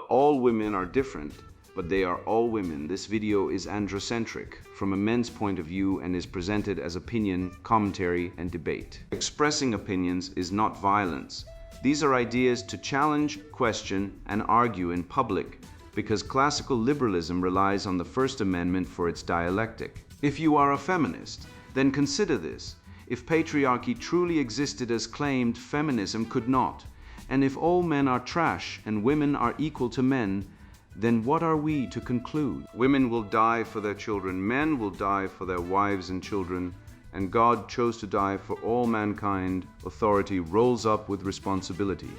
all women are different, but they are all women, this video is androcentric from a men's point of view and is presented as opinion, commentary, and debate. Expressing opinions is not violence. These are ideas to challenge, question, and argue in public because classical liberalism relies on the First Amendment for its dialectic. If you are a feminist, then consider this. If patriarchy truly existed as claimed, feminism could not. And if all men are trash and women are equal to men, then what are we to conclude? Women will die for their children, men will die for their wives and children, and God chose to die for all mankind. Authority rolls up with responsibility.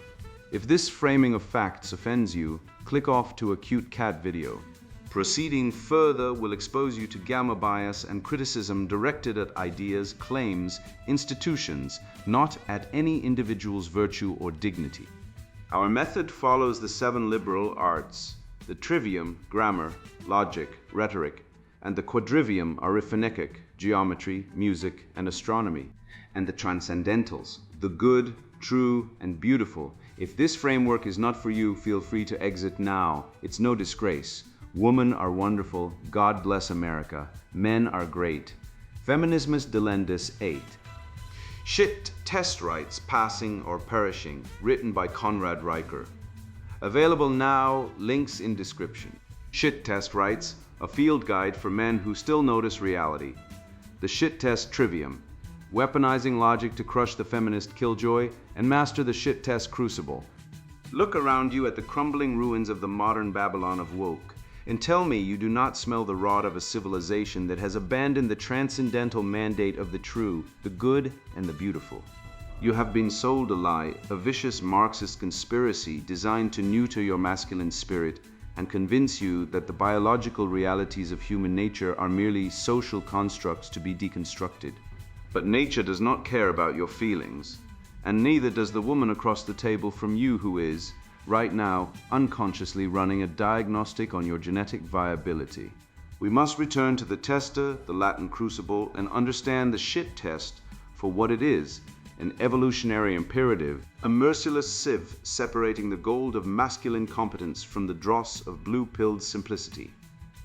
If this framing of facts offends you, click off to a cute cat video. Proceeding further will expose you to gamma bias and criticism directed at ideas, claims, institutions, not at any individual's virtue or dignity. Our method follows the 7 liberal arts: the trivium, grammar, logic, rhetoric, and the quadrivium, arithmetic, geometry, music, and astronomy, and the transcendentals, the good, true, and beautiful. If this framework is not for you, feel free to exit now. It's no disgrace. Women are wonderful. God bless America. Men are great. Feminismus delendus 8. Shit Test Rites, Passing or Perishing, written by Conrad Riker. Available now, links in description. Shit Test Rites, a field guide for men who still notice reality. The Shit Test Trivium, weaponizing logic to crush the feminist killjoy and master the shit test crucible. Look around you at the crumbling ruins of the modern Babylon of woke, and tell me you do not smell the rot of a civilization that has abandoned the transcendental mandate of the true, the good, and the beautiful. You have been sold a lie, a vicious Marxist conspiracy designed to neuter your masculine spirit and convince you that the biological realities of human nature are merely social constructs to be deconstructed. But nature does not care about your feelings, and neither does the woman across the table from you who is, right now, unconsciously running a diagnostic on your genetic viability. We must return to the tester, the Latin crucible, and understand the shit test for what it is: an evolutionary imperative, a merciless sieve separating the gold of masculine competence from the dross of blue-pilled simplicity.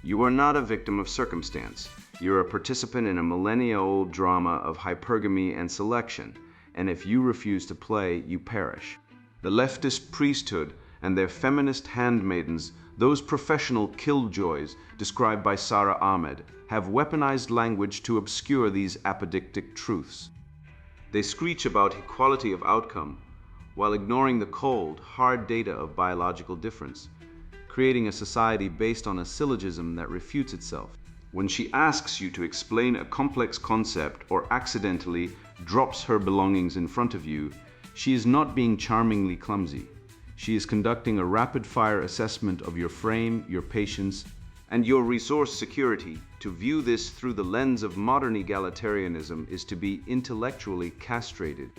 You are not a victim of circumstance. You're a participant in a millennia-old drama of hypergamy and selection, and if you refuse to play, you perish. The leftist priesthood and their feminist handmaidens, those professional killjoys described by Sarah Ahmed, have weaponized language to obscure these apodictic truths. They screech about equality of outcome while ignoring the cold, hard data of biological difference, creating a society based on a syllogism that refutes itself. When she asks you to explain a complex concept or accidentally drops her belongings in front of you, she is not being charmingly clumsy. She is conducting a rapid-fire assessment of your frame, your patience, and your resource security. To view this through the lens of modern egalitarianism is to be intellectually castrated.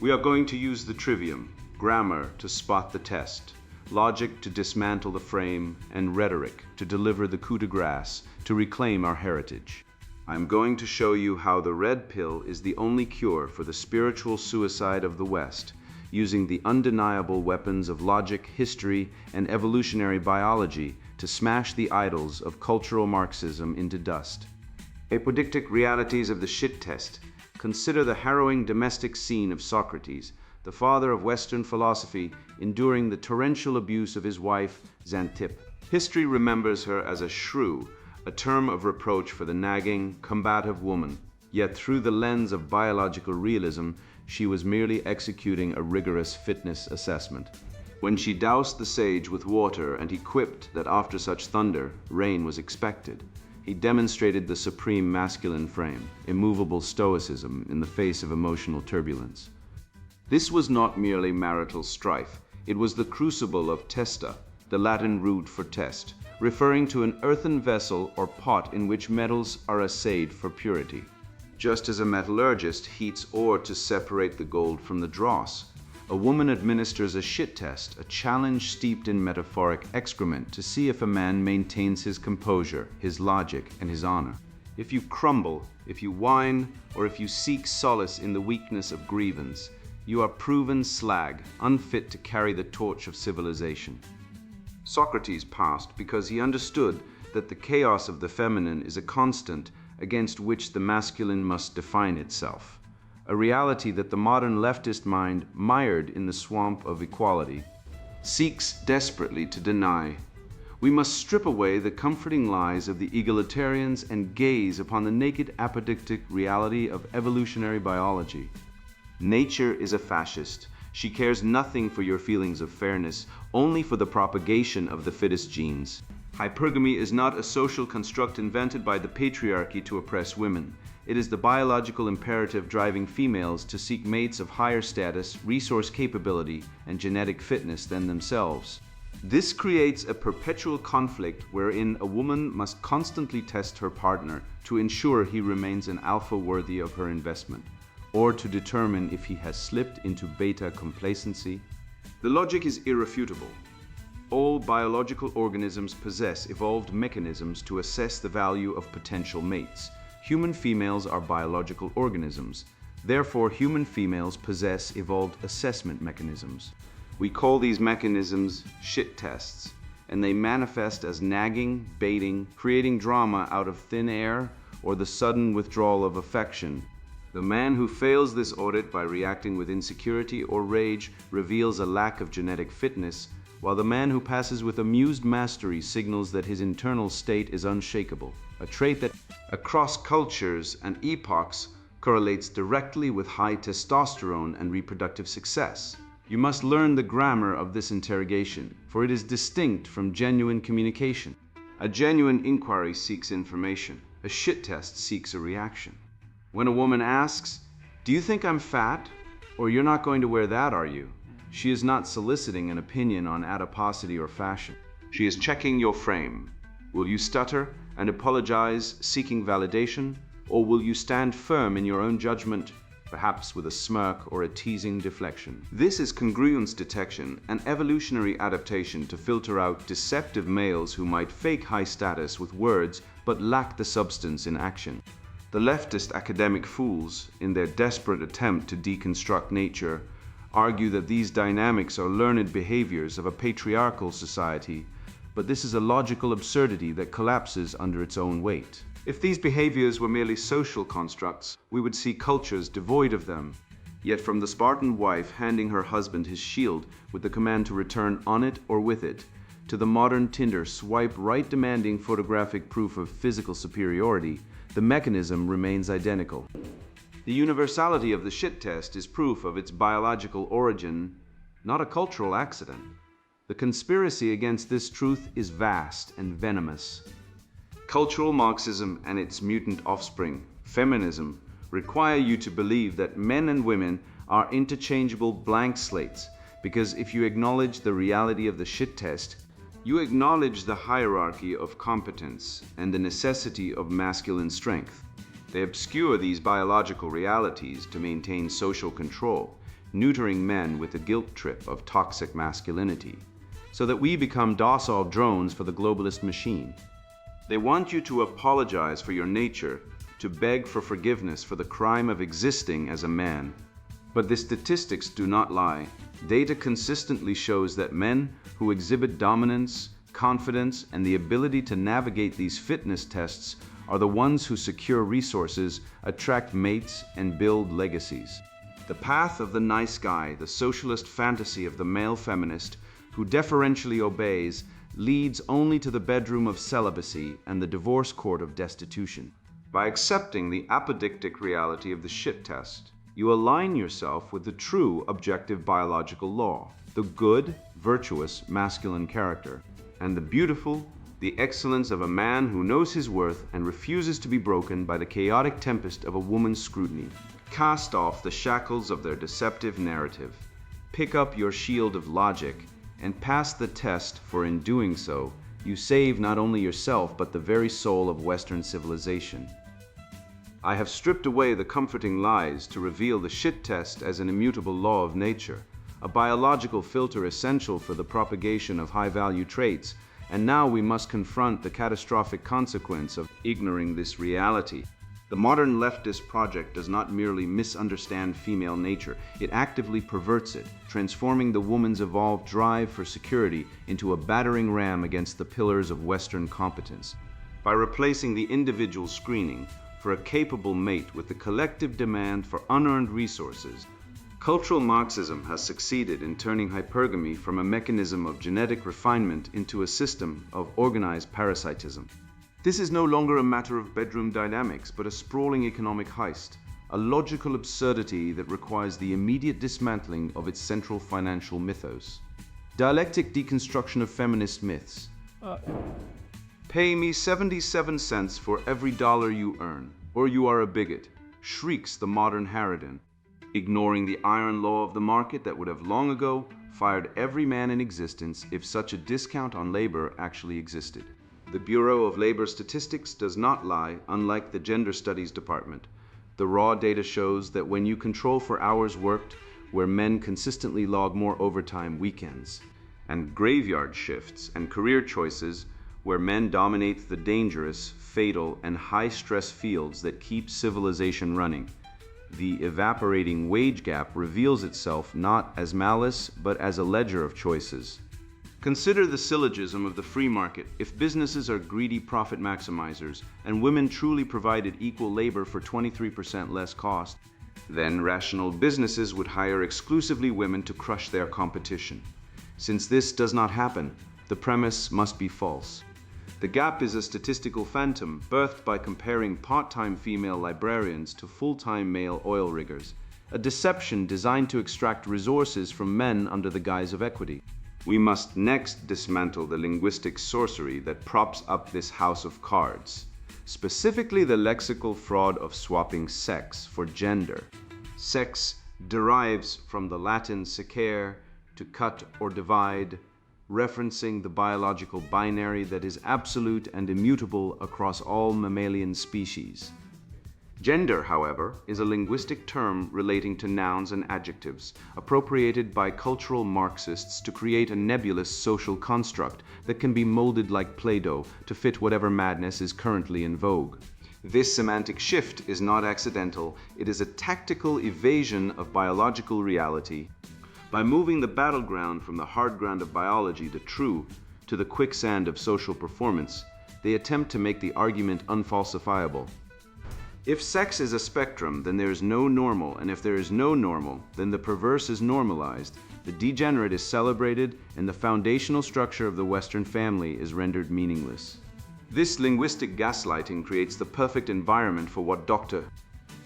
We are going to use the trivium, grammar to spot the test, logic to dismantle the frame, and rhetoric to deliver the coup de grace to reclaim our heritage. I'm going to show you how the red pill is the only cure for the spiritual suicide of the West, using the undeniable weapons of logic, history, and evolutionary biology to smash the idols of cultural Marxism into dust. Apodictic realities of the shit test. Consider the harrowing domestic scene of Socrates, the father of Western philosophy, enduring the torrential abuse of his wife, Xanthippe. History remembers her as a shrew, a term of reproach for the nagging, combative woman. Yet through the lens of biological realism, she was merely executing a rigorous fitness assessment. When she doused the sage with water and he quipped that after such thunder, rain was expected, he demonstrated the supreme masculine frame, immovable stoicism in the face of emotional turbulence. This was not merely marital strife, it was the crucible of testa, the Latin root for test, referring to an earthen vessel or pot in which metals are assayed for purity. Just as a metallurgist heats ore to separate the gold from the dross, a woman administers a shit test, a challenge steeped in metaphoric excrement to see if a man maintains his composure, his logic, and his honor. If you crumble, if you whine, or if you seek solace in the weakness of grievance, you are proven slag, unfit to carry the torch of civilization. Socrates passed because he understood that the chaos of the feminine is a constant against which the masculine must define itself, a reality that the modern leftist mind, mired in the swamp of equality, seeks desperately to deny. We must strip away the comforting lies of the egalitarians and gaze upon the naked apodictic reality of evolutionary biology. Nature is a fascist. She cares nothing for your feelings of fairness, only for the propagation of the fittest genes. Hypergamy is not a social construct invented by the patriarchy to oppress women. It is the biological imperative driving females to seek mates of higher status, resource capability, and genetic fitness than themselves. This creates a perpetual conflict wherein a woman must constantly test her partner to ensure he remains an alpha worthy of her investment, or to determine if he has slipped into beta complacency. The logic is irrefutable. All biological organisms possess evolved mechanisms to assess the value of potential mates. Human females are biological organisms. Therefore, human females possess evolved assessment mechanisms. We call these mechanisms shit tests, and they manifest as nagging, baiting, creating drama out of thin air, or the sudden withdrawal of affection. The man who fails this audit by reacting with insecurity or rage reveals a lack of genetic fitness, while the man who passes with amused mastery signals that his internal state is unshakable, a trait that, across cultures and epochs, correlates directly with high testosterone and reproductive success. You must learn the grammar of this interrogation, for it is distinct from genuine communication. A genuine inquiry seeks information. A shit test seeks a reaction. When a woman asks, "Do you think I'm fat?" or "You're not going to wear that, are you?" she is not soliciting an opinion on adiposity or fashion. She is checking your frame. Will you stutter and apologize, seeking validation, or will you stand firm in your own judgment, perhaps with a smirk or a teasing deflection? This is congruence detection, an evolutionary adaptation to filter out deceptive males who might fake high status with words but lack the substance in action. The leftist academic fools, in their desperate attempt to deconstruct nature, argue that these dynamics are learned behaviors of a patriarchal society, but this is a logical absurdity that collapses under its own weight. If these behaviors were merely social constructs, we would see cultures devoid of them. Yet from the Spartan wife handing her husband his shield with the command to return on it or with it, to the modern Tinder swipe right demanding photographic proof of physical superiority, the mechanism remains identical. The universality of the shit test is proof of its biological origin, not a cultural accident. The conspiracy against this truth is vast and venomous. Cultural Marxism and its mutant offspring, feminism, require you to believe that men and women are interchangeable blank slates, because if you acknowledge the reality of the shit test, you acknowledge the hierarchy of competence and the necessity of masculine strength. They obscure these biological realities to maintain social control, neutering men with the guilt trip of toxic masculinity, so that we become docile drones for the globalist machine. They want you to apologize for your nature, to beg for forgiveness for the crime of existing as a man. But the statistics do not lie. Data consistently shows that men who exhibit dominance, confidence, and the ability to navigate these fitness tests are the ones who secure resources, attract mates, and build legacies. The path of the nice guy, the socialist fantasy of the male feminist, who deferentially obeys, leads only to the bedroom of celibacy and the divorce court of destitution. By accepting the apodictic reality of the shit test, you align yourself with the true objective biological law, the good, virtuous masculine character, and the beautiful, the excellence of a man who knows his worth and refuses to be broken by the chaotic tempest of a woman's scrutiny. Cast off the shackles of their deceptive narrative. Pick up your shield of logic and pass the test, for in doing so, you save not only yourself but the very soul of Western civilization. I have stripped away the comforting lies to reveal the shit test as an immutable law of nature, a biological filter essential for the propagation of high-value traits, and now we must confront the catastrophic consequence of ignoring this reality. The modern leftist project does not merely misunderstand female nature, it actively perverts it, transforming the woman's evolved drive for security into a battering ram against the pillars of Western competence. By replacing the individual screening for a capable mate with the collective demand for unearned resources, cultural Marxism has succeeded in turning hypergamy from a mechanism of genetic refinement into a system of organized parasitism. This is no longer a matter of bedroom dynamics, but a sprawling economic heist, a logical absurdity that requires the immediate dismantling of its central financial mythos. Dialectic deconstruction of feminist myths. Pay me 77 cents for every dollar you earn, or you are a bigot, shrieks the modern harridan, ignoring the iron law of the market that would have long ago fired every man in existence if such a discount on labor actually existed. The Bureau of Labor Statistics does not lie, unlike the Gender Studies Department. The raw data shows that when you control for hours worked, where men consistently log more overtime weekends, and graveyard shifts and career choices, where men dominate the dangerous, fatal, and high-stress fields that keep civilization running, the evaporating wage gap reveals itself not as malice, but as a ledger of choices. Consider the syllogism of the free market. If businesses are greedy profit maximizers and women truly provided equal labor for 23% less cost, then rational businesses would hire exclusively women to crush their competition. Since this does not happen, the premise must be false. The gap is a statistical phantom birthed by comparing part-time female librarians to full-time male oil riggers, a deception designed to extract resources from men under the guise of equity. We must next dismantle the linguistic sorcery that props up this house of cards, specifically the lexical fraud of swapping sex for gender. Sex derives from the Latin secere, to cut or divide, referencing the biological binary that is absolute and immutable across all mammalian species. Gender, however, is a linguistic term relating to nouns and adjectives, appropriated by cultural Marxists to create a nebulous social construct that can be molded like Play-Doh to fit whatever madness is currently in vogue. This semantic shift is not accidental, it is a tactical evasion of biological reality. By moving the battleground from the hard ground of biology, the true, to the quicksand of social performance, they attempt to make the argument unfalsifiable. If sex is a spectrum, then there is no normal, and if there is no normal, then the perverse is normalized, the degenerate is celebrated, and the foundational structure of the Western family is rendered meaningless. This linguistic gaslighting creates the perfect environment for what Dr.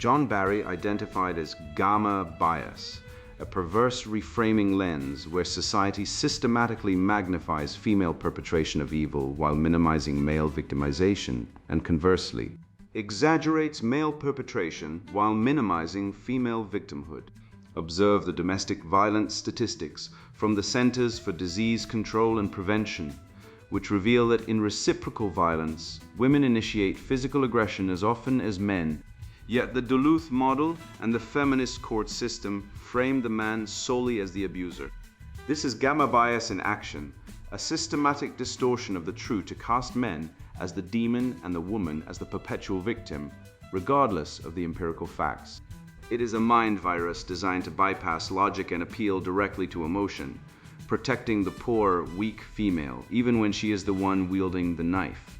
John Barry identified as gamma bias, a perverse reframing lens where society systematically magnifies female perpetration of evil while minimizing male victimization, and conversely, exaggerates male perpetration while minimizing female victimhood. Observe the domestic violence statistics from the Centers for Disease Control and Prevention, which reveal that in reciprocal violence, women initiate physical aggression as often as men. Yet the Duluth model and the feminist court system frame the man solely as the abuser. This is gamma bias in action, a systematic distortion of the true to cast men as the demon and the woman as the perpetual victim, regardless of the empirical facts. It is a mind virus designed to bypass logic and appeal directly to emotion, protecting the poor, weak female, even when she is the one wielding the knife.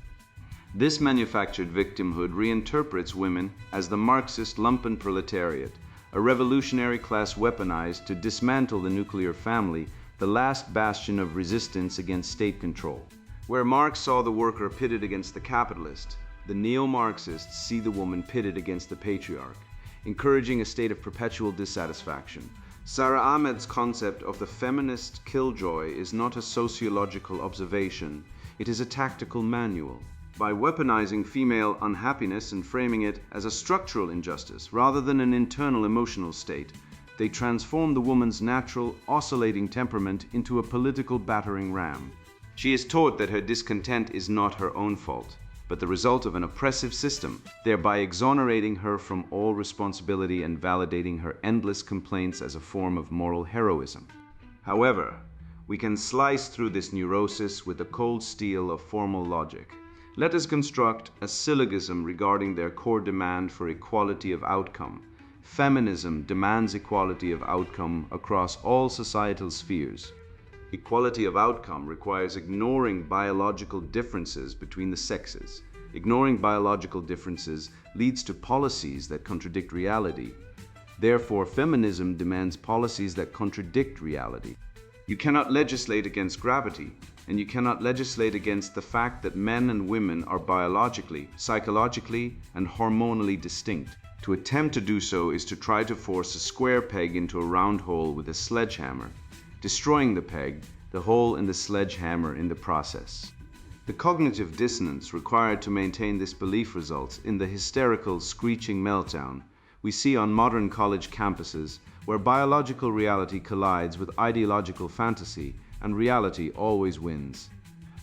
This manufactured victimhood reinterprets women as the Marxist lumpenproletariat, a revolutionary class weaponized to dismantle the nuclear family, the last bastion of resistance against state control. Where Marx saw the worker pitted against the capitalist, the neo-Marxists see the woman pitted against the patriarch, encouraging a state of perpetual dissatisfaction. Sarah Ahmed's concept of the feminist killjoy is not a sociological observation, it is a tactical manual. By weaponizing female unhappiness and framing it as a structural injustice rather than an internal emotional state, they transform the woman's natural, oscillating temperament into a political battering ram. She is taught that her discontent is not her own fault, but the result of an oppressive system, thereby exonerating her from all responsibility and validating her endless complaints as a form of moral heroism. However, we can slice through this neurosis with the cold steel of formal logic. Let us construct a syllogism regarding their core demand for equality of outcome. Feminism demands equality of outcome across all societal spheres. Equality of outcome requires ignoring biological differences between the sexes. Ignoring biological differences leads to policies that contradict reality. Therefore, feminism demands policies that contradict reality. You cannot legislate against gravity, and you cannot legislate against the fact that men and women are biologically, psychologically, and hormonally distinct. To attempt to do so is to try to force a square peg into a round hole with a sledgehammer, destroying the peg, the hole, and the sledgehammer in the process. The cognitive dissonance required to maintain this belief results in the hysterical, screeching meltdown we see on modern college campuses, where biological reality collides with ideological fantasy and reality always wins.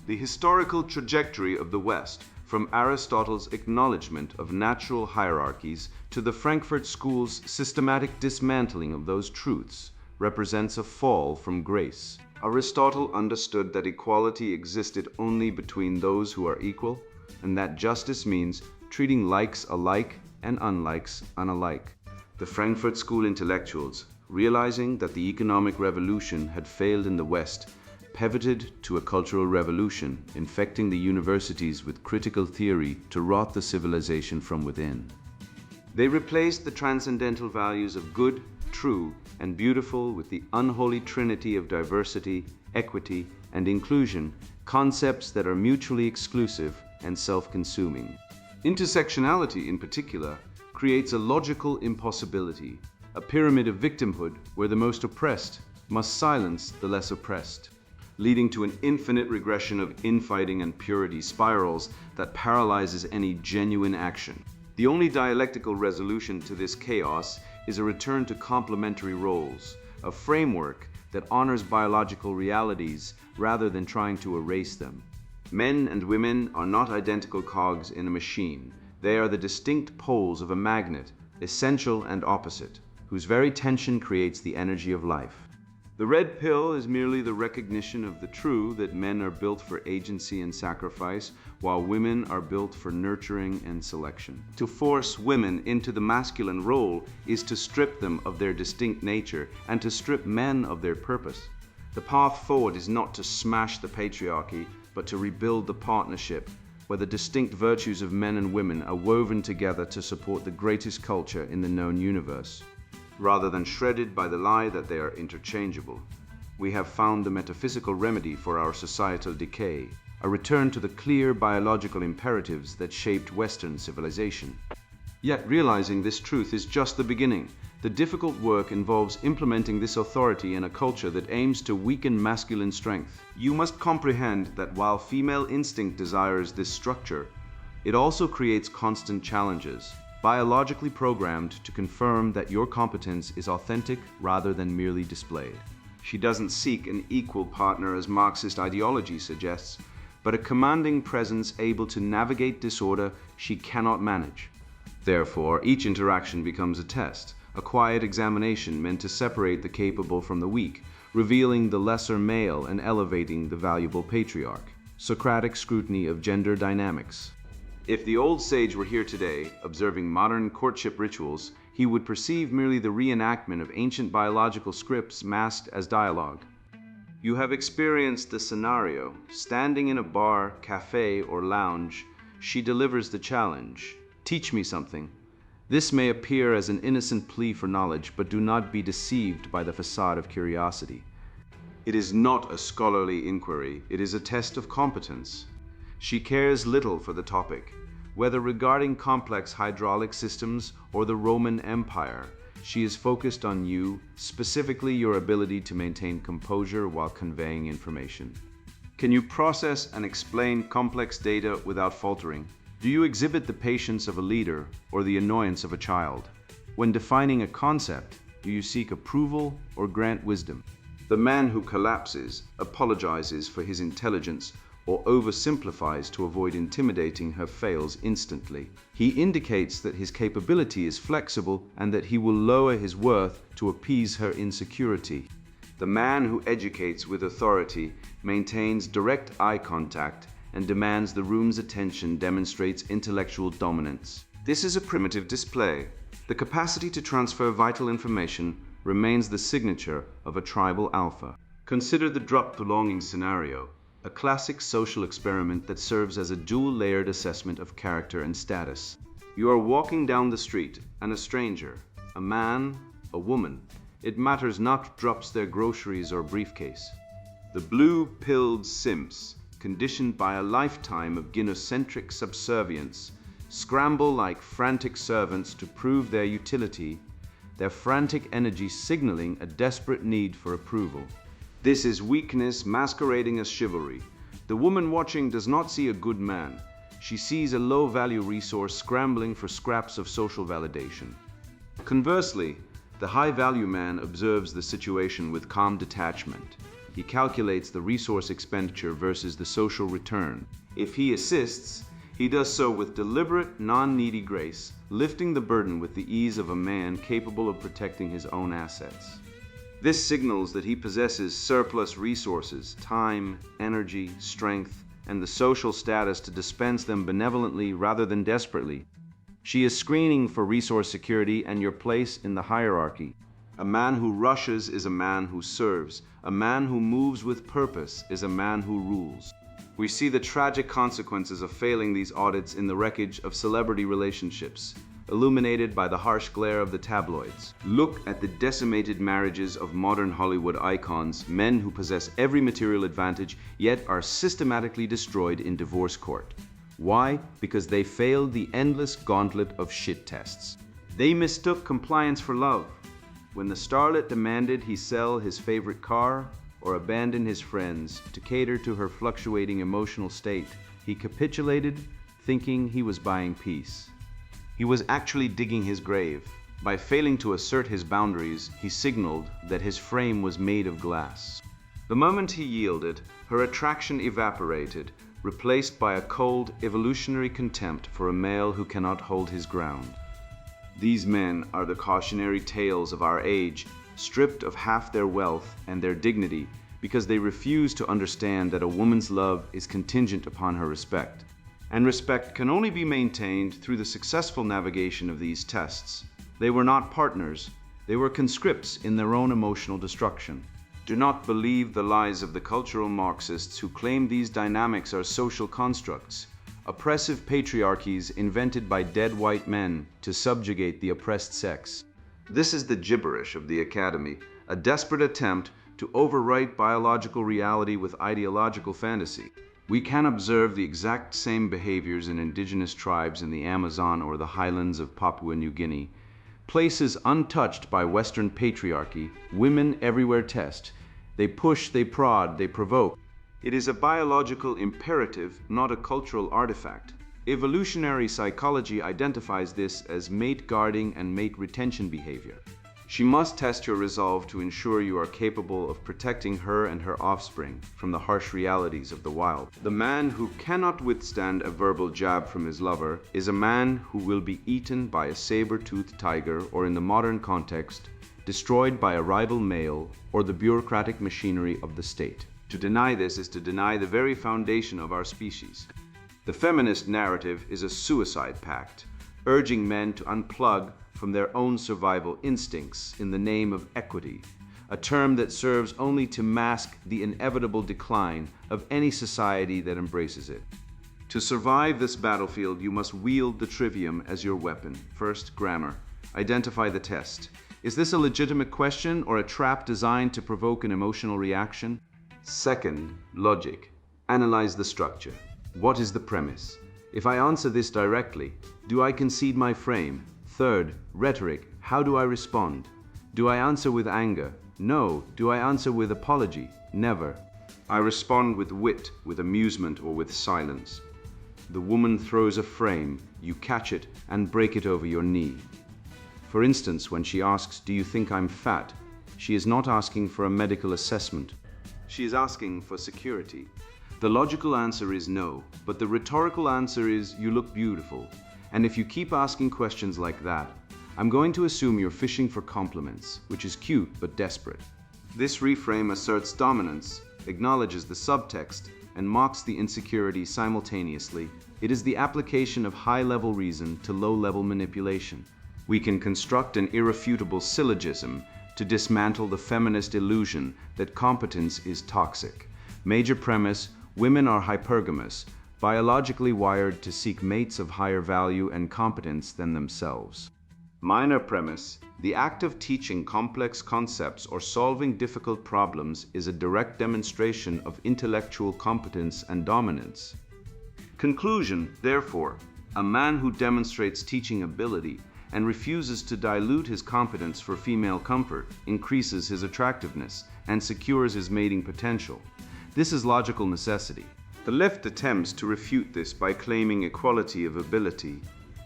The historical trajectory of the West, from Aristotle's acknowledgement of natural hierarchies to the Frankfurt School's systematic dismantling of those truths, represents a fall from grace. Aristotle understood that equality existed only between those who are equal, and that justice means treating likes alike and unlikes unalike. The Frankfurt School intellectuals, realizing that the economic revolution had failed in the West, pivoted to a cultural revolution, infecting the universities with critical theory to rot the civilization from within. They replaced the transcendental values of good, true, and beautiful with the unholy trinity of diversity, equity, and inclusion, concepts that are mutually exclusive and self-consuming. Intersectionality, in particular, creates a logical impossibility, a pyramid of victimhood where the most oppressed must silence the less oppressed, leading to an infinite regression of infighting and purity spirals that paralyzes any genuine action. The only dialectical resolution to this chaos is a return to complementary roles, a framework that honors biological realities rather than trying to erase them. Men and women are not identical cogs in a machine. They are the distinct poles of a magnet, essential and opposite, whose very tension creates the energy of life. The red pill is merely the recognition of the true that men are built for agency and sacrifice, while women are built for nurturing and selection. To force women into the masculine role is to strip them of their distinct nature and to strip men of their purpose. The path forward is not to smash the patriarchy, but to rebuild the partnership, where the distinct virtues of men and women are woven together to support the greatest culture in the known universe, rather than shredded by the lie that they are interchangeable. We have found the metaphysical remedy for our societal decay, a return to the clear biological imperatives that shaped Western civilization. Yet realizing this truth is just the beginning. The difficult work involves implementing this authority in a culture that aims to weaken masculine strength. You must comprehend that while female instinct desires this structure, it also creates constant challenges, biologically programmed to confirm that your competence is authentic rather than merely displayed. She doesn't seek an equal partner as Marxist ideology suggests, but a commanding presence able to navigate disorder she cannot manage. Therefore, each interaction becomes a test, a quiet examination meant to separate the capable from the weak, revealing the lesser male and elevating the valuable patriarch. Socratic scrutiny of gender dynamics. If the old sage were here today, observing modern courtship rituals, he would perceive merely the reenactment of ancient biological scripts masked as dialogue. You have experienced the scenario. Standing in a bar, cafe, or lounge, she delivers the challenge. Teach me something. This may appear as an innocent plea for knowledge, but do not be deceived by the facade of curiosity. It is not a scholarly inquiry, it is a test of competence. She cares little for the topic. Whether regarding complex hydraulic systems or the Roman Empire, she is focused on you, specifically your ability to maintain composure while conveying information. Can you process and explain complex data without faltering? Do you exhibit the patience of a leader or the annoyance of a child? When defining a concept, do you seek approval or grant wisdom? The man who collapses, apologizes for his intelligence, or oversimplifies to avoid intimidating her fails instantly. He indicates that his capability is flexible and that he will lower his worth to appease her insecurity. The man who educates with authority maintains direct eye contact and demands the room's attention, demonstrates intellectual dominance. This is a primitive display. The capacity to transfer vital information remains the signature of a tribal alpha. Consider the drop belonging scenario, a classic social experiment that serves as a dual-layered assessment of character and status. You are walking down the street, and a stranger, a man, a woman, it matters not, drops their groceries or briefcase. The blue-pilled simps, conditioned by a lifetime of gynocentric subservience, scramble like frantic servants to prove their utility, their frantic energy signaling a desperate need for approval. This is weakness masquerading as chivalry. The woman watching does not see a good man. She sees a low-value resource scrambling for scraps of social validation. Conversely, the high-value man observes the situation with calm detachment. He calculates the resource expenditure versus the social return. If he assists, he does so with deliberate, non-needy grace, lifting the burden with the ease of a man capable of protecting his own assets. This signals that he possesses surplus resources, time, energy, strength, and the social status to dispense them benevolently rather than desperately. She is screening for resource security and your place in the hierarchy. A man who rushes is a man who serves. A man who moves with purpose is a man who rules. We see the tragic consequences of failing these audits in the wreckage of celebrity relationships, illuminated by the harsh glare of the tabloids. Look at the decimated marriages of modern Hollywood icons, men who possess every material advantage, yet are systematically destroyed in divorce court. Why? Because they failed the endless gauntlet of shit tests. They mistook compliance for love. When the starlet demanded he sell his favorite car or abandon his friends to cater to her fluctuating emotional state, he capitulated, thinking he was buying peace. He was actually digging his grave. By failing to assert his boundaries, he signaled that his frame was made of glass. The moment he yielded, her attraction evaporated, replaced by a cold, evolutionary contempt for a male who cannot hold his ground. These men are the cautionary tales of our age, stripped of half their wealth and their dignity because they refuse to understand that a woman's love is contingent upon her respect. And respect can only be maintained through the successful navigation of these tests. They were not partners, they were conscripts in their own emotional destruction. Do not believe the lies of the cultural Marxists who claim these dynamics are social constructs, oppressive patriarchies invented by dead white men to subjugate the oppressed sex. This is the gibberish of the Academy, a desperate attempt to overwrite biological reality with ideological fantasy. We can observe the exact same behaviors in indigenous tribes in the Amazon or the highlands of Papua New Guinea. Places untouched by Western patriarchy, women everywhere test. They push, they prod, they provoke. It is a biological imperative, not a cultural artifact. Evolutionary psychology identifies this as mate guarding and mate retention behavior. She must test your resolve to ensure you are capable of protecting her and her offspring from the harsh realities of the wild. The man who cannot withstand a verbal jab from his lover is a man who will be eaten by a saber-toothed tiger, or in the modern context, destroyed by a rival male or the bureaucratic machinery of the state. To deny this is to deny the very foundation of our species. The feminist narrative is a suicide pact, urging men to unplug from their own survival instincts in the name of equity, a term that serves only to mask the inevitable decline of any society that embraces it. To survive this battlefield, you must wield the trivium as your weapon. First, grammar. Identify the test. Is this a legitimate question or a trap designed to provoke an emotional reaction? Second, logic. Analyze the structure. What is the premise? If I answer this directly, do I concede my frame? Third, rhetoric. How do I respond? Do I answer with anger? No. Do I answer with apology? Never. I respond with wit, with amusement, or with silence. The woman throws a frame, you catch it and break it over your knee. For instance, when she asks, "Do you think I'm fat?" she is not asking for a medical assessment. She is asking for security. The logical answer is no, but the rhetorical answer is, "You look beautiful." And if you keep asking questions like that, I'm going to assume you're fishing for compliments, which is cute but desperate. This reframe asserts dominance, acknowledges the subtext, and mocks the insecurity simultaneously. It is the application of high-level reason to low-level manipulation. We can construct an irrefutable syllogism to dismantle the feminist illusion that competence is toxic. Major premise: women are hypergamous, biologically wired to seek mates of higher value and competence than themselves. Minor premise: the act of teaching complex concepts or solving difficult problems is a direct demonstration of intellectual competence and dominance. Conclusion: therefore, a man who demonstrates teaching ability and refuses to dilute his competence for female comfort increases his attractiveness and secures his mating potential. This is logical necessity. The left attempts to refute this by claiming equality of ability,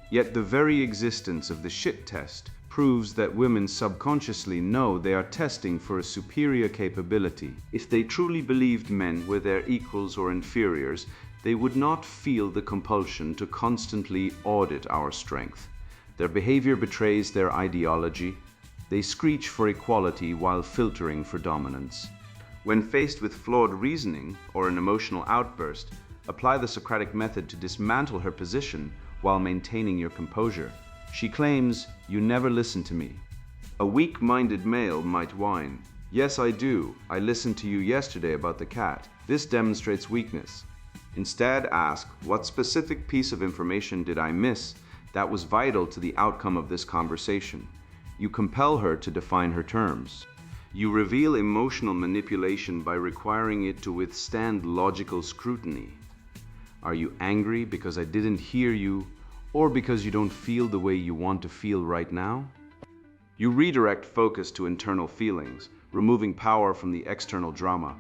yet the very existence of the shit test proves that women subconsciously know they are testing for a superior capability. If they truly believed men were their equals or inferiors, they would not feel the compulsion to constantly audit our strength. Their behavior betrays their ideology. They screech for equality while filtering for dominance. When faced with flawed reasoning or an emotional outburst, apply the Socratic method to dismantle her position while maintaining your composure. She claims, "You never listen to me." A weak-minded male might whine, "Yes, I do. I listened to you yesterday about the cat." This demonstrates weakness. Instead, ask, "What specific piece of information did I miss that was vital to the outcome of this conversation?" You compel her to define her terms. You reveal emotional manipulation by requiring it to withstand logical scrutiny. Are you angry because I didn't hear you, or because you don't feel the way you want to feel right now? You redirect focus to internal feelings, removing power from the external drama.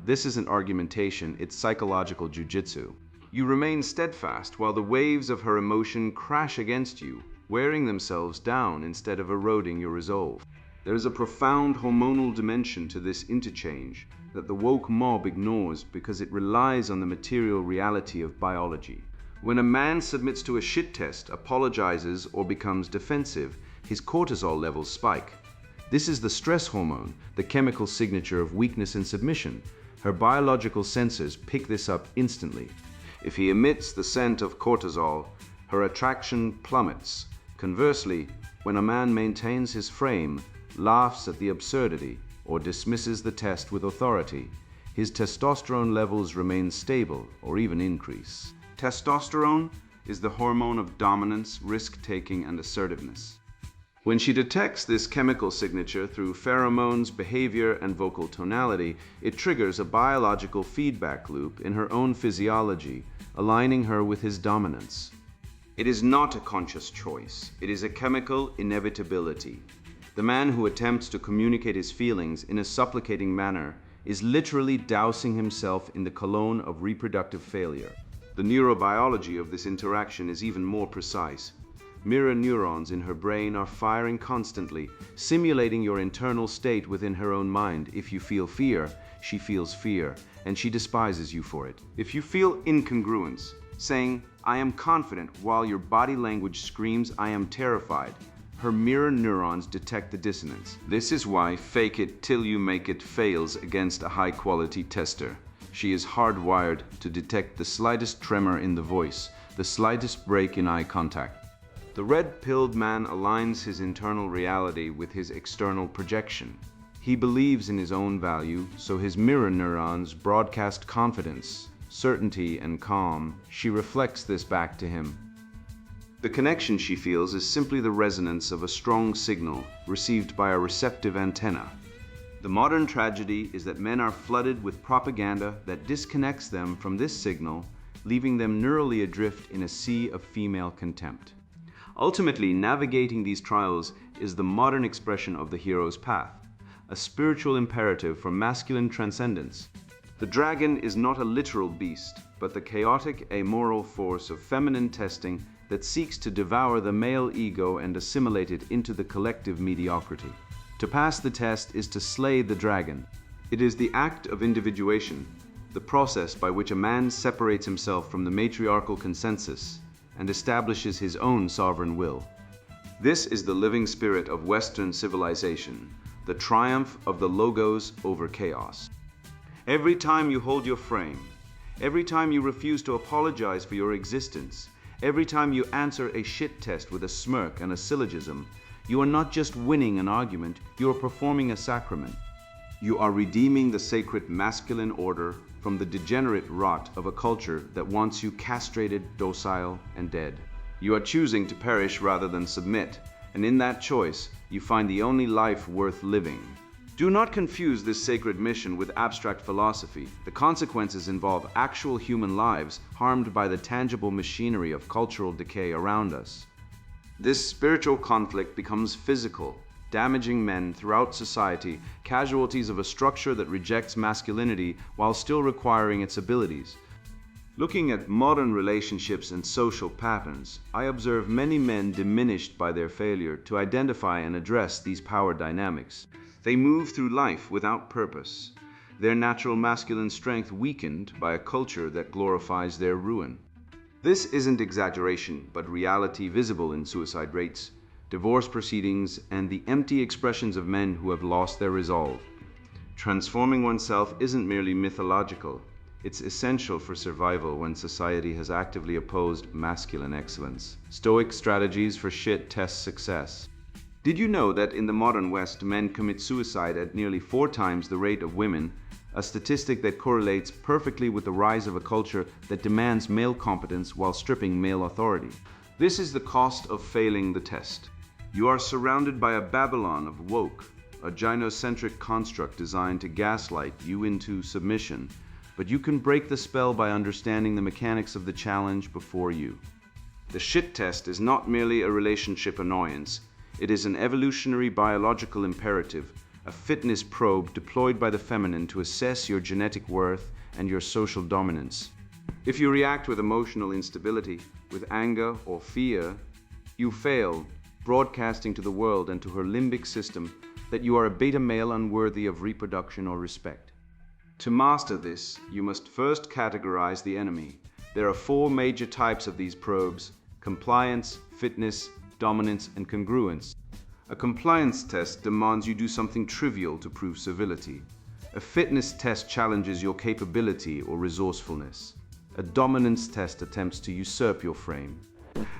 This isn't argumentation, it's psychological jujitsu. You remain steadfast while the waves of her emotion crash against you, wearing themselves down instead of eroding your resolve. There is a profound hormonal dimension to this interchange that the woke mob ignores because it relies on the material reality of biology. When a man submits to a shit test, apologizes, or becomes defensive, his cortisol levels spike. This is the stress hormone, the chemical signature of weakness and submission. Her biological sensors pick this up instantly. If he emits the scent of cortisol, her attraction plummets. Conversely, when a man maintains his frame, laughs at the absurdity, or dismisses the test with authority, his testosterone levels remain stable or even increase. Testosterone is the hormone of dominance, risk-taking, and assertiveness. When she detects this chemical signature through pheromones, behavior, and vocal tonality, it triggers a biological feedback loop in her own physiology, aligning her with his dominance. It is not a conscious choice. It is a chemical inevitability. The man who attempts to communicate his feelings in a supplicating manner is literally dousing himself in the cologne of reproductive failure. The neurobiology of this interaction is even more precise. Mirror neurons in her brain are firing constantly, simulating your internal state within her own mind. If you feel fear, she feels fear, and she despises you for it. If you feel incongruence, saying, "I am confident," while your body language screams, "I am terrified," her mirror neurons detect the dissonance. This is why fake it till you make it fails against a high-quality tester. She is hardwired to detect the slightest tremor in the voice, the slightest break in eye contact. The red-pilled man aligns his internal reality with his external projection. He believes in his own value, so his mirror neurons broadcast confidence, certainty, and calm. She reflects this back to him. The connection she feels is simply the resonance of a strong signal received by a receptive antenna. The modern tragedy is that men are flooded with propaganda that disconnects them from this signal, leaving them neurally adrift in a sea of female contempt. Ultimately, navigating these trials is the modern expression of the hero's path, a spiritual imperative for masculine transcendence. The dragon is not a literal beast, but the chaotic, amoral force of feminine testing that seeks to devour the male ego and assimilate it into the collective mediocrity. To pass the test is to slay the dragon. It is the act of individuation, the process by which a man separates himself from the matriarchal consensus and establishes his own sovereign will. This is the living spirit of Western civilization, the triumph of the logos over chaos. Every time you hold your frame, Every time you refuse to apologize for your existence, every time you answer a shit test with a smirk and a syllogism, you are not just winning an argument, you are performing a sacrament. You are redeeming the sacred masculine order from the degenerate rot of a culture that wants you castrated, docile, and dead. You are choosing to perish rather than submit, and in that choice, you find the only life worth living. Do not confuse this sacred mission with abstract philosophy. The consequences involve actual human lives harmed by the tangible machinery of cultural decay around us. This spiritual conflict becomes physical, damaging men throughout society, casualties of a structure that rejects masculinity while still requiring its abilities. Looking at modern relationships and social patterns, I observe many men diminished by their failure to identify and address these power dynamics. They move through life without purpose, their natural masculine strength weakened by a culture that glorifies their ruin. This isn't exaggeration, but reality visible in suicide rates, divorce proceedings, and the empty expressions of men who have lost their resolve. Transforming oneself isn't merely mythological, it's essential for survival when society has actively opposed masculine excellence. Stoic strategies for shit test success. Did you know that in the modern West, men commit suicide at nearly 4 times the rate of women, a statistic that correlates perfectly with the rise of a culture that demands male competence while stripping male authority? This is the cost of failing the test. You are surrounded by a Babylon of woke, a gynocentric construct designed to gaslight you into submission, but you can break the spell by understanding the mechanics of the challenge before you. The shit test is not merely a relationship annoyance. It is an evolutionary biological imperative, a fitness probe deployed by the feminine to assess your genetic worth and your social dominance. If you react with emotional instability, with anger or fear, you fail, broadcasting to the world and to her limbic system that you are a beta male unworthy of reproduction or respect. To master this, you must first categorize the enemy. There are 4 major types of these probes: compliance, fitness, dominance, and congruence. A compliance test demands you do something trivial to prove civility. A fitness test challenges your capability or resourcefulness. A dominance test attempts to usurp your frame.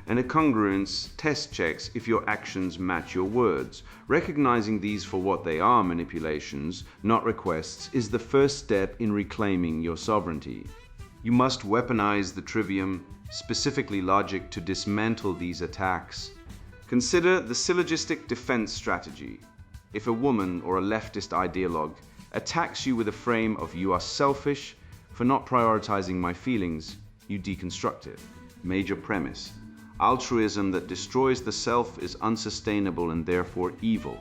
And a congruence test checks if your actions match your words. Recognizing these for what they are, manipulations, not requests, is the first step in reclaiming your sovereignty. You must weaponize the trivium, specifically logic, to dismantle these attacks. Consider the syllogistic defense strategy. If a woman or a leftist ideologue attacks you with a frame of "you are selfish for not prioritizing my feelings," you deconstruct it. Major premise: altruism that destroys the self is unsustainable and therefore evil.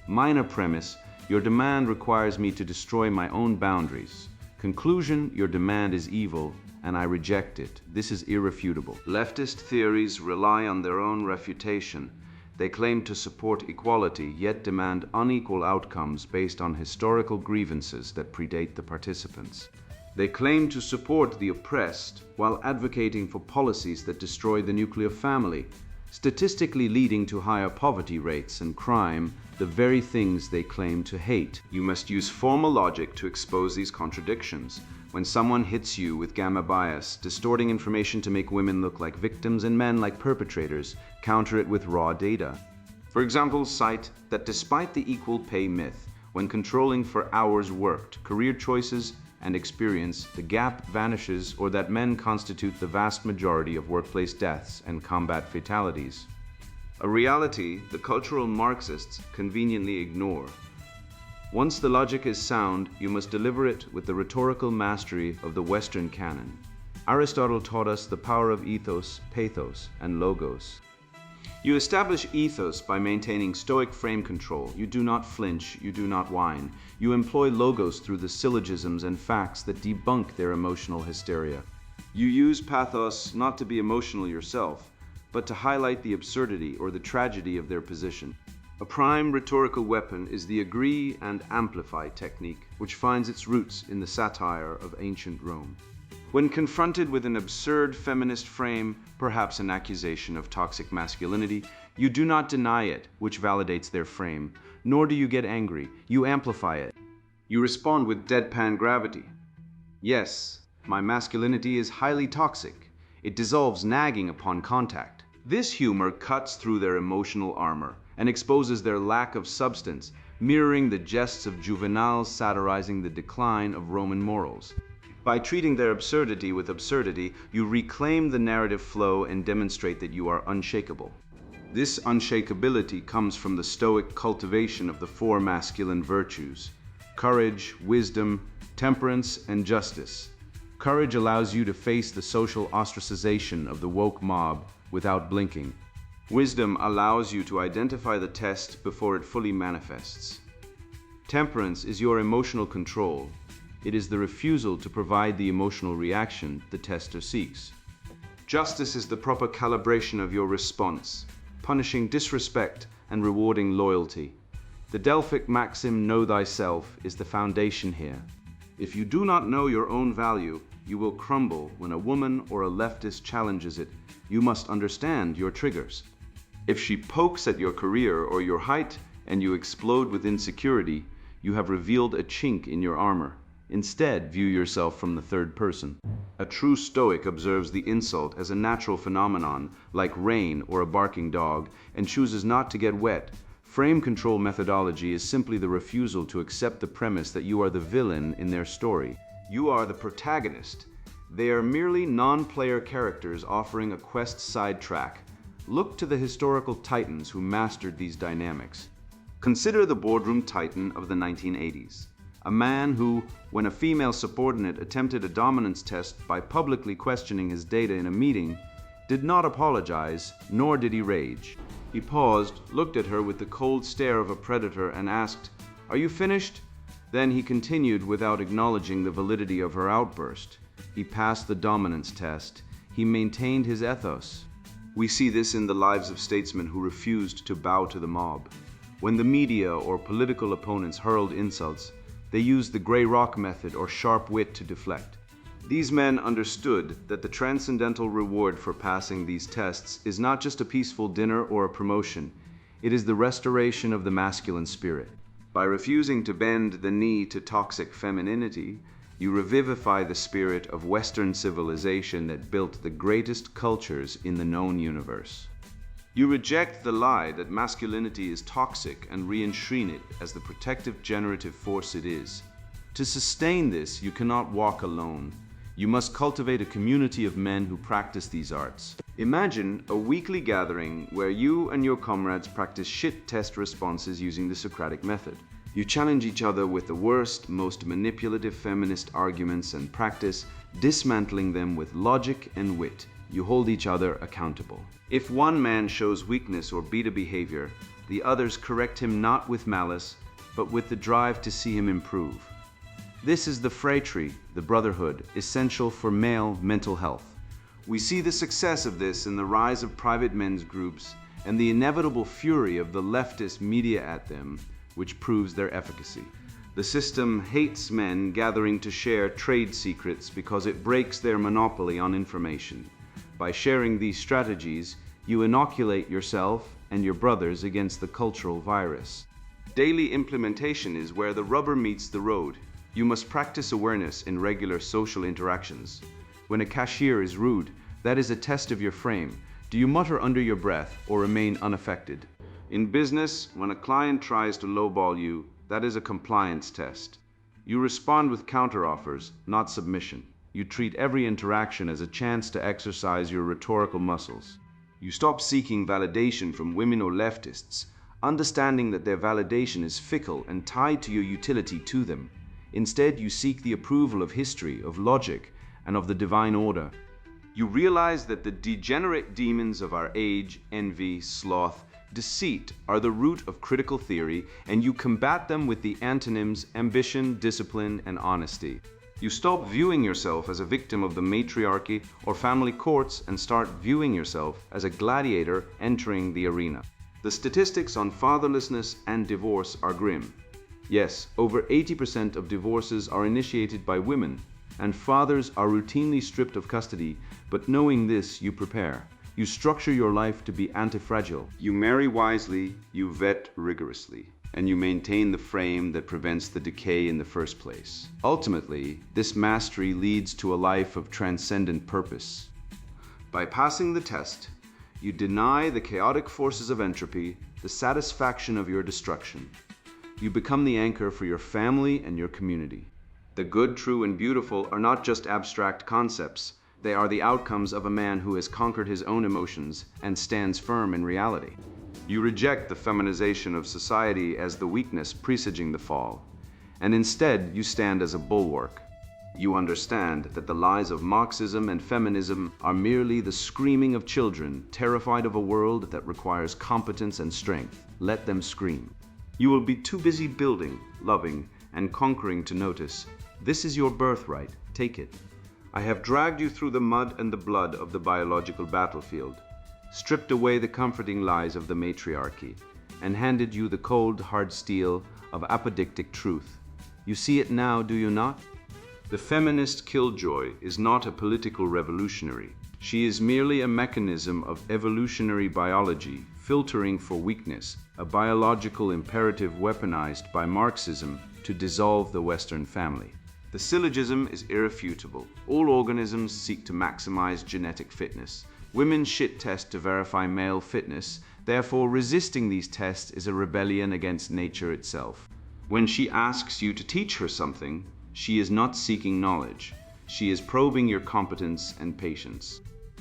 Minor premise: your demand requires me to destroy my own boundaries. Conclusion: your demand is evil, and I reject it. This is irrefutable. Leftist theories rely on their own refutation. They claim to support equality, yet demand unequal outcomes based on historical grievances that predate the participants. They claim to support the oppressed while advocating for policies that destroy the nuclear family, statistically leading to higher poverty rates and crime, the very things they claim to hate. You must use formal logic to expose these contradictions. When someone hits you with gamma bias, distorting information to make women look like victims and men like perpetrators, counter it with raw data. For example, cite that despite the equal pay myth, when controlling for hours worked, career choices, and experience, the gap vanishes, or that men constitute the vast majority of workplace deaths and combat fatalities. A reality the cultural Marxists conveniently ignore. Once the logic is sound, you must deliver it with the rhetorical mastery of the Western canon. Aristotle taught us the power of ethos, pathos, and logos. You establish ethos by maintaining stoic frame control. You do not flinch, you do not whine. You employ logos through the syllogisms and facts that debunk their emotional hysteria. You use pathos not to be emotional yourself, but to highlight the absurdity or the tragedy of their position. A prime rhetorical weapon is the agree and amplify technique, which finds its roots in the satire of ancient Rome. When confronted with an absurd feminist frame, perhaps an accusation of toxic masculinity, you do not deny it, which validates their frame, nor do you get angry. You amplify it. You respond with deadpan gravity. Yes, My masculinity is highly toxic. It dissolves nagging upon contact. This humor cuts through their emotional armor and exposes their lack of substance, mirroring the jests of juveniles satirizing the decline of Roman morals. By treating their absurdity with absurdity, you reclaim the narrative flow and demonstrate that you are unshakable. This unshakability comes from the Stoic cultivation of the four masculine virtues: courage, wisdom, temperance, and justice. Courage allows you to face the social ostracization of the woke mob without blinking. Wisdom allows you to identify the test before it fully manifests. Temperance is your emotional control. It is the refusal to provide the emotional reaction the tester seeks. Justice is the proper calibration of your response, punishing disrespect and rewarding loyalty. The Delphic maxim, "Know thyself," is the foundation here. If you do not know your own value, you will crumble when a woman or a leftist challenges it. You must understand your triggers. If she pokes at your career or your height and you explode with insecurity, you have revealed a chink in your armor. Instead, view yourself from the third person. A true Stoic observes the insult as a natural phenomenon, like rain or a barking dog, and chooses not to get wet. Frame control methodology is simply the refusal to accept the premise that you are the villain in their story. You are the protagonist. They are merely non-player characters offering a quest sidetrack. Look to the historical titans who mastered these dynamics. Consider the boardroom titan of the 1980s. A man who, when a female subordinate attempted a dominance test by publicly questioning his data in a meeting, did not apologize, nor did he rage. He paused, looked at her with the cold stare of a predator, and asked, "Are you finished?" Then he continued without acknowledging the validity of her outburst. He passed the dominance test. He maintained his ethos. We see this in the lives of statesmen who refused to bow to the mob. When the media or political opponents hurled insults, they used the gray rock method or sharp wit to deflect. These men understood that the transcendental reward for passing these tests is not just a peaceful dinner or a promotion. It is the restoration of the masculine spirit. By refusing to bend the knee to toxic femininity, you revivify the spirit of Western civilization that built the greatest cultures in the known universe. You reject the lie that masculinity is toxic and reenshrine it as the protective generative force it is. To sustain this, you cannot walk alone. You must cultivate a community of men who practice these arts. Imagine a weekly gathering where you and your comrades practice shit test responses using the Socratic method. You challenge each other with the worst, most manipulative feminist arguments and practice dismantling them with logic and wit. You hold each other accountable. If one man shows weakness or beta behavior, the others correct him not with malice, but with the drive to see him improve. This is the phratry, the brotherhood, essential for male mental health. We see the success of this in the rise of private men's groups and the inevitable fury of the leftist media at them, which proves their efficacy. The system hates men gathering to share trade secrets because it breaks their monopoly on information. By sharing these strategies, you inoculate yourself and your brothers against the cultural virus. Daily implementation is where the rubber meets the road. You must practice awareness in regular social interactions. When a cashier is rude, that is a test of your frame. Do you mutter under your breath or remain unaffected? In business, when a client tries to lowball you, that is a compliance test. You respond with counteroffers, not submission. You treat every interaction as a chance to exercise your rhetorical muscles. You stop seeking validation from women or leftists, understanding that their validation is fickle and tied to your utility to them. Instead, you seek the approval of history, of logic, and of the divine order. You realize that the degenerate demons of our age, envy, sloth, deceit, are the root of critical theory, and you combat them with the antonyms ambition, discipline, and honesty. You stop viewing yourself as a victim of the matriarchy or family courts and start viewing yourself as a gladiator entering the arena. The statistics on fatherlessness and divorce are grim. Yes, over 80% of divorces are initiated by women, and fathers are routinely stripped of custody, but knowing this, you prepare. You structure your life to be anti-fragile. You marry wisely, you vet rigorously, and you maintain the frame that prevents the decay in the first place. Ultimately, this mastery leads to a life of transcendent purpose. By passing the test, you deny the chaotic forces of entropy the satisfaction of your destruction. You become the anchor for your family and your community. The good, true, and beautiful are not just abstract concepts. They are the outcomes of a man who has conquered his own emotions and stands firm in reality. You reject the feminization of society as the weakness presaging the fall, and instead you stand as a bulwark. You understand that the lies of Marxism and feminism are merely the screaming of children terrified of a world that requires competence and strength. Let them scream. You will be too busy building, loving, and conquering to notice. This is your birthright. Take it. I have dragged you through the mud and the blood of the biological battlefield, stripped away the comforting lies of the matriarchy, and handed you the cold, hard steel of apodictic truth. You see it now, do you not? The feminist killjoy is not a political revolutionary. She is merely a mechanism of evolutionary biology filtering for weakness, a biological imperative weaponized by Marxism to dissolve the Western family. The syllogism is irrefutable. All organisms seek to maximize genetic fitness. Women shit test to verify male fitness. Therefore, resisting these tests is a rebellion against nature itself. When she asks you to teach her something, she is not seeking knowledge. She is probing your competence and patience.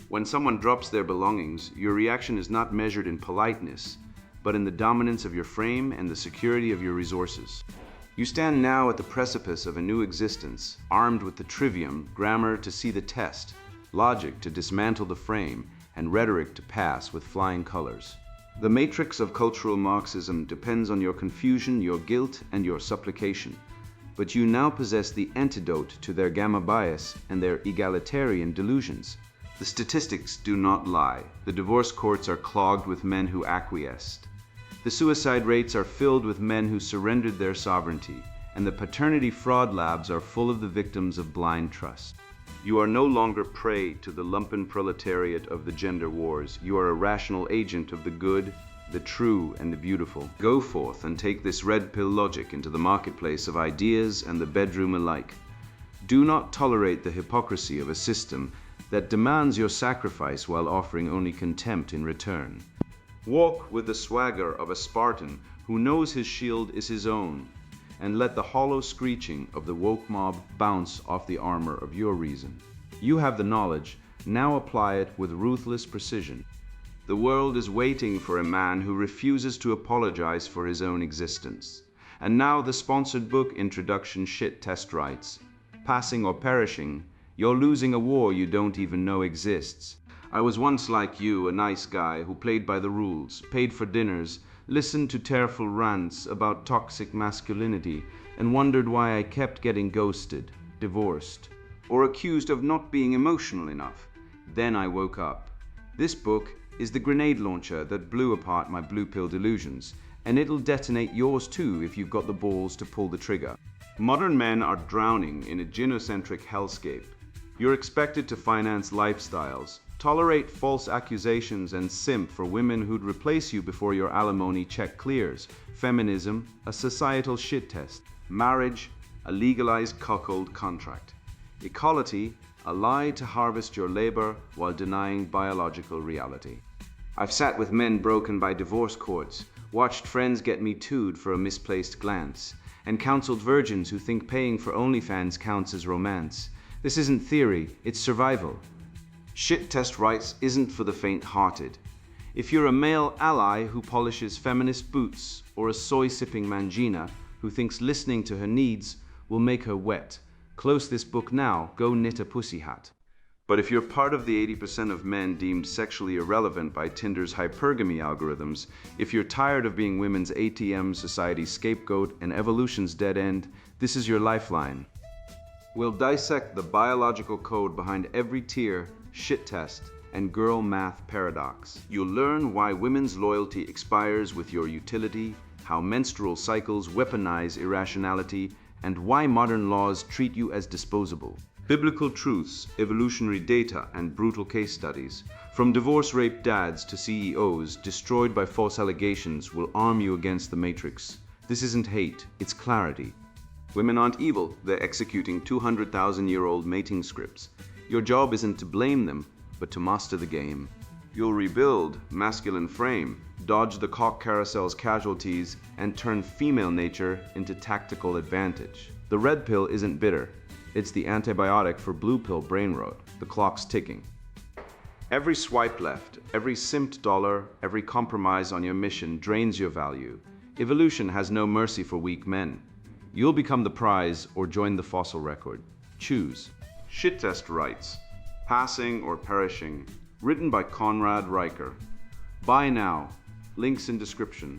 When someone drops their belongings, your reaction is not measured in politeness, but in the dominance of your frame and the security of your resources. You stand now at the precipice of a new existence, armed with the trivium, grammar to see the test, logic to dismantle the frame, and rhetoric to pass with flying colors. The matrix of cultural Marxism depends on your confusion, your guilt, and your supplication. But you now possess the antidote to their gamma bias and their egalitarian delusions. The statistics do not lie. The divorce courts are clogged with men who acquiesced. The suicide rates are filled with men who surrendered their sovereignty, and the paternity fraud labs are full of the victims of blind trust. You are no longer prey to the lumpen proletariat of the gender wars. You are a rational agent of the good, the true, and the beautiful. Go forth and take this red pill logic into the marketplace of ideas and the bedroom alike. Do not tolerate the hypocrisy of a system that demands your sacrifice while offering only contempt in return. Walk with the swagger of a Spartan who knows his shield is his own, and let the hollow screeching of the woke mob bounce off the armor of your reason. You have the knowledge, now apply it with ruthless precision. The world is waiting for a man who refuses to apologize for his own existence. And now the sponsored book introduction shit test writes, passing or perishing, you're losing a war you don't even know exists. I was once like you, a nice guy who played by the rules, paid for dinners, listened to tearful rants about toxic masculinity, and wondered why I kept getting ghosted, divorced, or accused of not being emotional enough. Then I woke up. This book is the grenade launcher that blew apart my blue pill delusions, and it'll detonate yours too if you've got the balls to pull the trigger. Modern men are drowning in a gynocentric hellscape. You're expected to finance lifestyles, tolerate false accusations, and simp for women who'd replace you before your alimony check clears. Feminism, a societal shit test. Marriage, a legalized cuckold contract. Equality, a lie to harvest your labor while denying biological reality. I've sat with men broken by divorce courts, watched friends get me too'd for a misplaced glance, and counseled virgins who think paying for OnlyFans counts as romance. This isn't theory, it's survival. Shit test rights isn't for the faint-hearted. If you're a male ally who polishes feminist boots, or a soy-sipping mangina who thinks listening to her needs will make her wet, close this book now, go knit a pussy hat. But if you're part of the 80% of men deemed sexually irrelevant by Tinder's hypergamy algorithms, if you're tired of being women's ATM, society's scapegoat, and evolution's dead end, this is your lifeline. We'll dissect the biological code behind every tier, shit test, and girl math paradox. You'll learn why women's loyalty expires with your utility, how menstrual cycles weaponize irrationality, and why modern laws treat you as disposable. Biblical truths, evolutionary data, and brutal case studies, from divorce-raped dads to CEOs destroyed by false allegations, will arm you against the matrix. This isn't hate, it's clarity. Women aren't evil, they're executing 200,000-year-old mating scripts. Your job isn't to blame them, but to master the game. You'll rebuild masculine frame, dodge the cock carousel's casualties, and turn female nature into tactical advantage. The red pill isn't bitter. It's the antibiotic for blue pill brain rot. The clock's ticking. Every swipe left, every simped dollar, every compromise on your mission drains your value. Evolution has no mercy for weak men. You'll become the prize or join the fossil record. Choose. Shit test Rites. Passing or Perishing. Written by Conrad Riker. Buy now. Links in description.